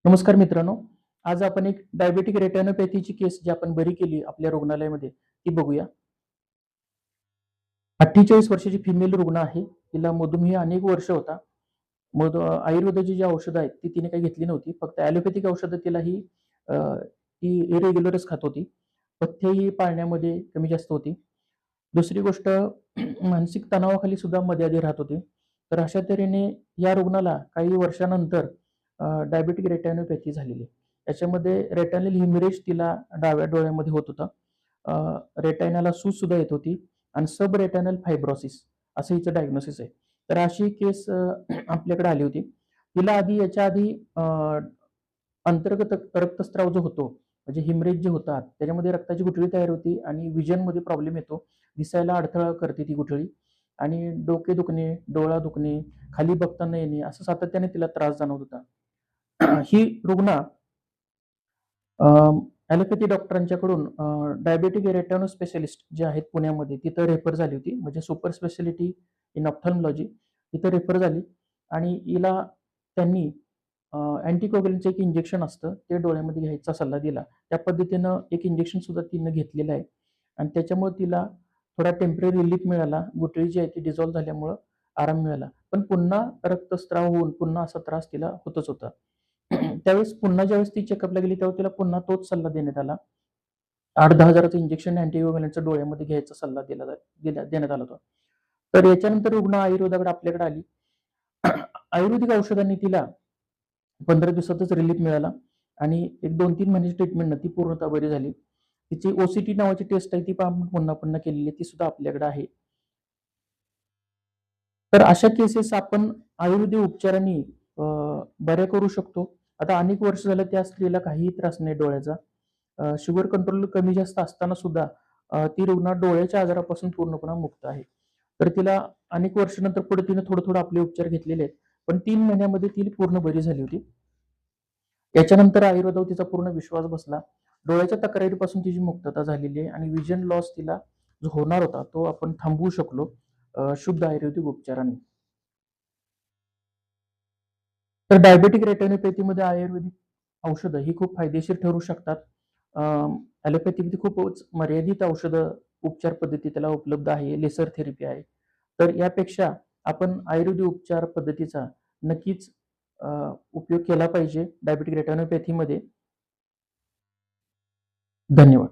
नमस्कार मित्रांनो. आज आपण एक डायबेटिक रेटिनोपॅथीची केस जी आपण बरी केली आपल्या रुग्णालयामध्ये ती बघूया. 48 वर्षाची फिमेल रुग्ण आहे. तिला मधुमेह अनेक वर्ष होता. आयुर्वेदाची जी औषधं आहेत ती तिने काही घेतली नव्हती. फक्त ॲलोपॅथिक औषधं ती इरेग्युलरच खात होती. पथ्यही पाळण्यामध्ये कमी जास्त होती. दुसरी गोष्ट मानसिक तणावाखाली सुद्धा मध्ये-आधी राहत होती. तर अशा तऱ्हेने या रुग्णाला काही वर्षानंतर डायबेटिक रेटिनोपॅथी झालेली. याच्यामध्ये रेटिनल हेमरेज तिला डाव्या डोळ्यामध्ये होत होता. रेटिनाला सूज सुद्धा येत होती आणि सब रेटिनल फायब्रोसिस असं हिचं डायग्नोसिस आहे. तर अशी केस आपल्याकडे आली होती. तिला याच्या आधी अंतर्गत रक्तस्राव जो होतो, म्हणजे हेमरेज जे होतात, त्याच्यामध्ये रक्ताची गुठळी तयार होती आणि व्हिजनमध्ये प्रॉब्लेम येतो. दिसायला अडथळा करते ती गुठळी आणि डोके दुखणे, डोळा दुखणे, खाली बघता येणे, असं सातत्याने तिला त्रास जाणवत होता. ही रुग्ण ॲलोपॅथी डॉक्टरांच्याकडून डायबेटिक रेटिनो स्पेशलिस्ट जे आहेत पुण्यामध्ये तिथं रेफर झाली होती. म्हणजे सुपर स्पेशालिटी इन ऑप्थल्मॉलॉजी तिथं रेफर झाली आणि हिला त्यांनी अँटीकोगुलंटचं एक इंजेक्शन असतं, ते डोळ्यामध्ये घ्यायचा सल्ला दिला. त्या पद्धतीनं एक इंजेक्शन सुद्धा तिनं घेतलेलं आहे आणि त्याच्यामुळे तिला थोडा टेम्पररी रिलीफ मिळाला. गुठळी जी आहे ती डिझॉल्व्ह झाल्यामुळं आराम मिळाला. पण पुन्हा रक्तस्राव होऊन पुन्हा असा त्रास तिला होतच होता. त्यावेळेस पुन्हा ज्यावेळेस ती चेकअपला गेली तेव्हा तिला पुन्हा तोच सल्ला देण्यात आला. 8,000-10,000 हजाराचं इंजेक्शन अँटीकोगुलंटचं डोळ्यामध्ये घ्यायचा सल्ला देण्यात आला होता. तर याच्यानंतर रुग्ण आयुर्वेदाकडे आपल्याकडे आली. आयुर्वेदिक औषधांनी तिला 15 दिवसातच रिलीफ मिळाला आणि एक 2-3 महिन्याची ट्रीटमेंटनं ती पूर्णतः बरी झाली. तिची ओसीटी नावाची टेस्ट आहे ती पण पुन्हा-पुन्हा केलेली आहे. ती सुद्धा आपल्याकडे आहे. तर अशा केसेस आपण आयुर्वेदिक उपचारांनी बऱ्या करू शकतो. आता अनेक वर्ष झालं त्या स्त्रीला काहीही त्रास नाही डोळ्याचा. शुगर कंट्रोल कमी जास्त असताना सुद्धा ती रुग्ण डोळ्याच्या आजारापासून पूर्णपणे मुक्त आहे. तर तिला अनेक वर्षानंतर पुढे तिने थोडं-थोडं आपले उपचार घेतलेले आहेत. पण 3 महिन्यामध्ये ती पूर्ण बरी झाली होती. याच्यानंतर आयुर्वेदावर तिचा पूर्ण विश्वास बसला. डोळ्याच्या तक्रारीपासून तिची मुक्तता झालेली आहे आणि व्हिजन लॉस तिला जो होणार होता तो आपण थांबवू शकलो शुद्ध आयुर्वेदिक उपचारांनी. तर डायबेटिक रेटिनोपॅथीमध्ये आयुर्वेदिक औषधं ही खूप फायदेशीर ठरू शकतात. ॲलोपॅथीमध्ये खूपच मर्यादित औषधं, उपचार पद्धती त्याला उपलब्ध आहे. लेसर थेरपी आहे. तर यापेक्षा आपण आयुर्वेदिक उपचार पद्धतीचा नक्कीच अ, उपयोग केला पाहिजे डायबेटिक रेटिनोपॅथीमध्ये. धन्यवाद.